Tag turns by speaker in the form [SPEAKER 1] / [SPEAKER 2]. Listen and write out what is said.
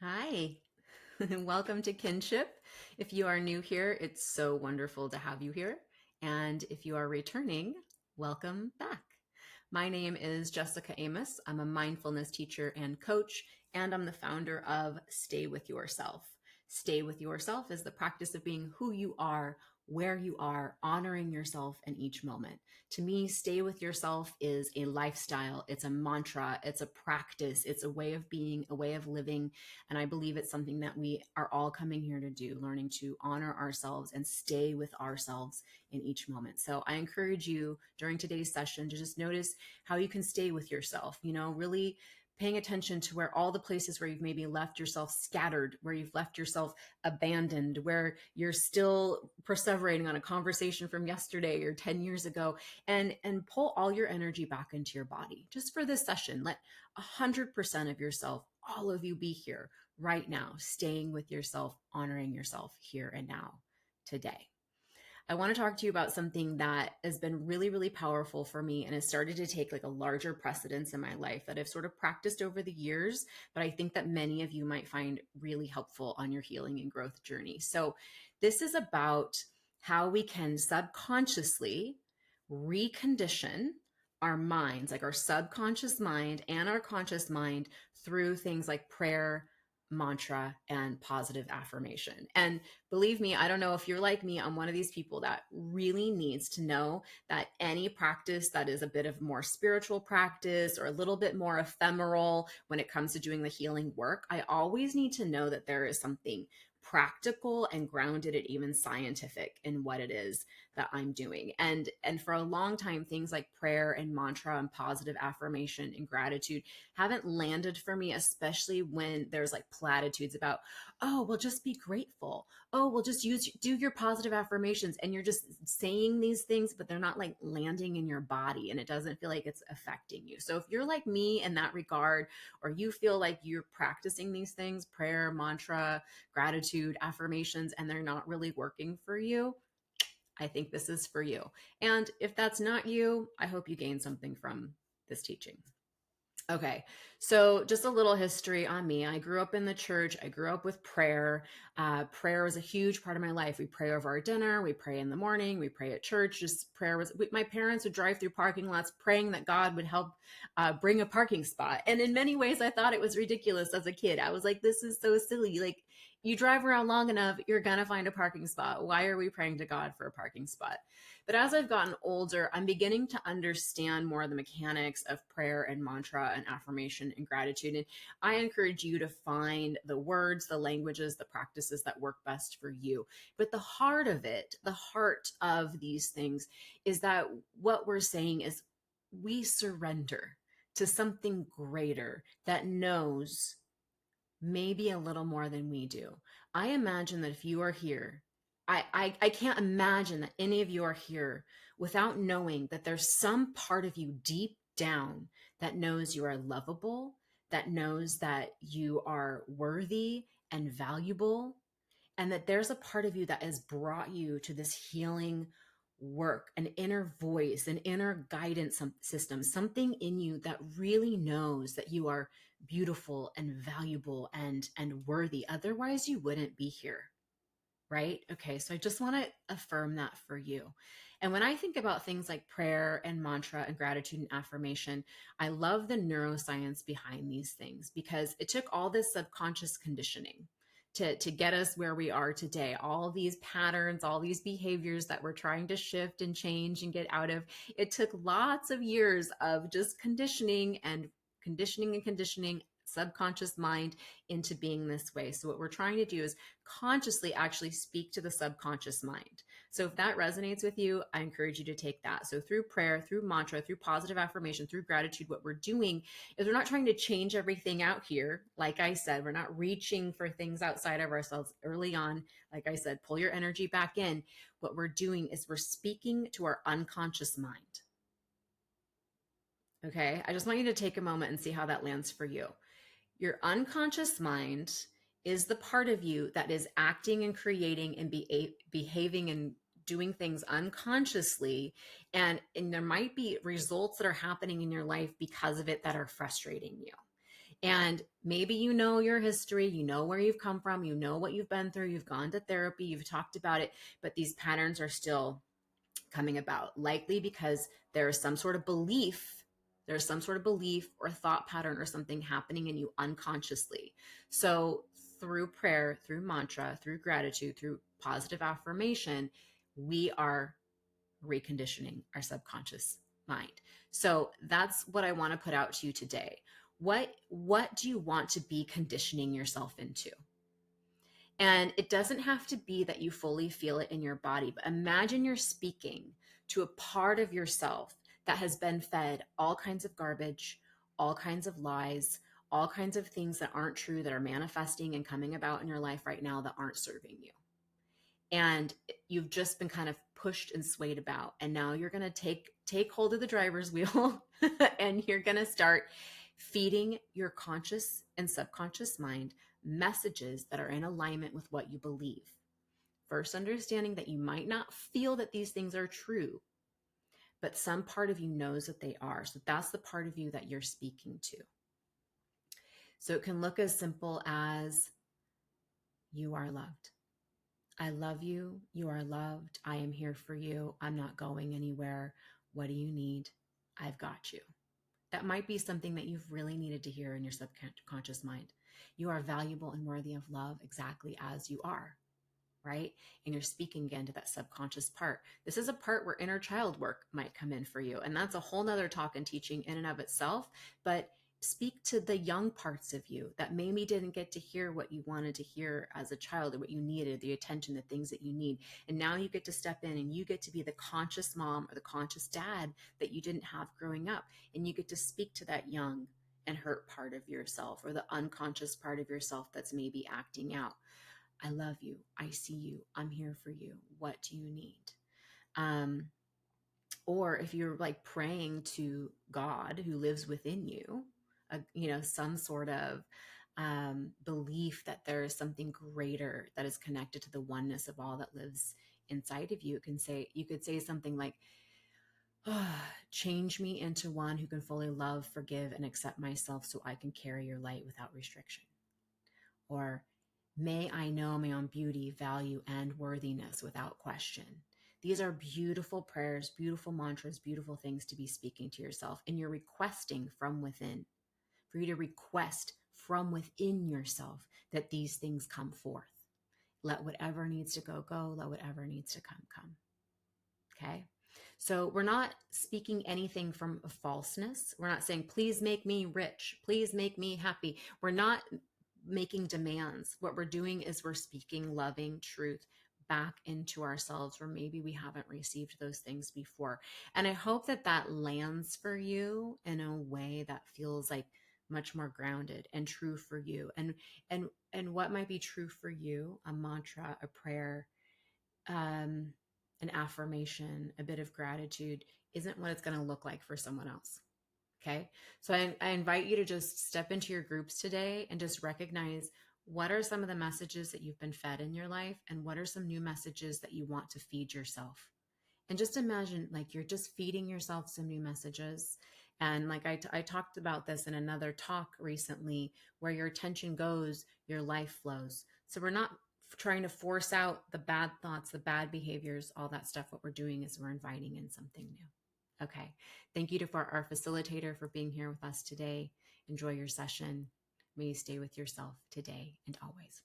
[SPEAKER 1] Hi, welcome to Kinship. If you are new here, it's so wonderful to have you here. And if you are returning, welcome back. My name is Jessica Amos. I'm a mindfulness teacher and coach, and I'm the founder of Stay With Yourself. Stay with yourself is the practice of being who you are, where you are, honoring yourself in each moment. To me, stay with yourself is a lifestyle, it's a mantra, it's a practice, it's a way of being, a way of living. And I believe it's something that we are all coming here to do, learning to honor ourselves and stay with ourselves in each moment. So I encourage you during today's session to just notice how you can stay with yourself, really paying attention to where all the places where you've maybe left yourself scattered, where you've left yourself abandoned, where you're still perseverating on a conversation from yesterday or 10 years ago, and pull all your energy back into your body. Just for this session, let 100% of yourself, all of you, be here right now, staying with yourself, honoring yourself here and now today. I want to talk to you about something that has been really, really powerful for me and has started to take like a larger precedence in my life that I've sort of practiced over the years, but I think that many of you might find really helpful on your healing and growth journey. So this is about how we can subconsciously recondition our minds, like our subconscious mind and our conscious mind, through things like prayer, mantra, and positive affirmation. And believe me, I don't know if you're like me, I'm one of these people that really needs to know that any practice that is a bit of more spiritual practice or a little bit more ephemeral when it comes to doing the healing work, I always need to know that there is something practical and grounded and even scientific in what it is that I'm doing. And for a long time, things like prayer and mantra and positive affirmation and gratitude haven't landed for me, especially when there's like platitudes about, oh, well, just be grateful. Oh, well, just do your positive affirmations. And you're just saying these things, but they're not like landing in your body and it doesn't feel like it's affecting you. So if you're like me in that regard, or you feel like you're practicing these things, prayer, mantra, gratitude, affirmations, and they're not really working for you, I think this is for you. And if that's not you, I hope you gain something from this teaching. Okay, so just a little history on me. I grew up in the church. I grew up with prayer. Prayer was a huge part of my life. We pray over our dinner. We pray in the morning. We pray at church. Just prayer was. My parents would drive through parking lots praying that God would help bring a parking spot. And in many ways, I thought it was ridiculous as a kid. I was like, "This is so silly." Like, you drive around long enough, you're gonna find a parking spot. Why are we praying to God for a parking spot? But as I've gotten older, I'm beginning to understand more of the mechanics of prayer and mantra and affirmation and gratitude. And I encourage you to find the words, the languages, the practices that work best for you. But the heart of it, the heart of these things, is that what we're saying is we surrender to something greater that knows maybe a little more than we do. I imagine that if you are here, I can't imagine that any of you are here without knowing that there's some part of you deep down that knows you are lovable, that knows that you are worthy and valuable, and that there's a part of you that has brought you to this healing work, an inner voice, an inner guidance system, something in you that really knows that you are beautiful and valuable and worthy. Otherwise, you wouldn't be here. Right? Okay, so I just want to affirm that for you. And when I think about things like prayer and mantra and gratitude and affirmation, I love the neuroscience behind these things because it took all this subconscious conditioning to get us where we are today. All these patterns, all these behaviors that we're trying to shift and change and get out of. It took lots of years of just conditioning and conditioning and conditioning subconscious mind into being this way. So what we're trying to do is consciously actually speak to the subconscious mind. So if that resonates with you, I encourage you to take that. So through prayer, through mantra, through positive affirmation, through gratitude, what we're doing is we're not trying to change everything out here. Like I said, we're not reaching for things outside of ourselves early on. Like I said, pull your energy back in. What we're doing is we're speaking to our unconscious mind. Okay, I just want you to take a moment and see how that lands for you. Your unconscious mind is the part of you that is acting and creating and behaving and doing things unconsciously. And there might be results that are happening in your life because of it that are frustrating you. And maybe you know your history, you know where you've come from, you know what you've been through, you've gone to therapy, you've talked about it, but these patterns are still coming about, likely because there's some sort of belief. There's some sort of belief or thought pattern or something happening in you unconsciously. So, through prayer, through mantra, through gratitude, through positive affirmation, we are reconditioning our subconscious mind. So that's what I want to put out to you today. What do you want to be conditioning yourself into? And it doesn't have to be that you fully feel it in your body, but imagine you're speaking to a part of yourself that has been fed all kinds of garbage, all kinds of lies, all kinds of things that aren't true, that are manifesting and coming about in your life right now that aren't serving you. And you've just been kind of pushed and swayed about. And now you're going to take hold of the driver's wheel and you're going to start feeding your conscious and subconscious mind messages that are in alignment with what you believe. First, understanding that you might not feel that these things are true, but some part of you knows that they are. So that's the part of you that you're speaking to. So it can look as simple as, you are loved. I love you. You are loved. I am here for you. I'm not going anywhere. What do you need? I've got you. That might be something that you've really needed to hear in your subconscious mind. You are valuable and worthy of love exactly as you are, right? And you're speaking again to that subconscious part. This is a part where inner child work might come in for you. And that's a whole nother talk and teaching in and of itself. But speak to the young parts of you that maybe didn't get to hear what you wanted to hear as a child, or what you needed, the attention, the things that you need. And now you get to step in and you get to be the conscious mom or the conscious dad that you didn't have growing up. And you get to speak to that young and hurt part of yourself, or the unconscious part of yourself that's maybe acting out. I love you. I see you. I'm here for you. What do you need? Or if you're like praying to God who lives within you, some sort of belief that there is something greater that is connected to the oneness of all that lives inside of you. You could say something like, change me into one who can fully love, forgive, and accept myself so I can carry your light without restriction. Or, may I know my own beauty, value, and worthiness without question. These are beautiful prayers, beautiful mantras, beautiful things to be speaking to yourself. And you're requesting from within, for you to request from within yourself that these things come forth. Let whatever needs to go, go. Let whatever needs to come, come. Okay? So we're not speaking anything from a falseness. We're not saying, please make me rich. Please make me happy. We're not making demands. What we're doing is we're speaking loving truth back into ourselves, where maybe we haven't received those things before. And I hope that that lands for you in a way that feels like much more grounded and true for you. And what might be true for you, a mantra, a prayer, an affirmation, a bit of gratitude, isn't what it's going to look like for someone else. Okay. So I invite you to just step into your groups today and just recognize, what are some of the messages that you've been fed in your life, and what are some new messages that you want to feed yourself. And just imagine like you're just feeding yourself some new messages. And like I talked about this in another talk recently, where your attention goes, your life flows. So we're not trying to force out the bad thoughts, the bad behaviors, all that stuff. What we're doing is we're inviting in something new. Okay. Thank you to our facilitator for being here with us today. Enjoy your session. May you stay with yourself today and always.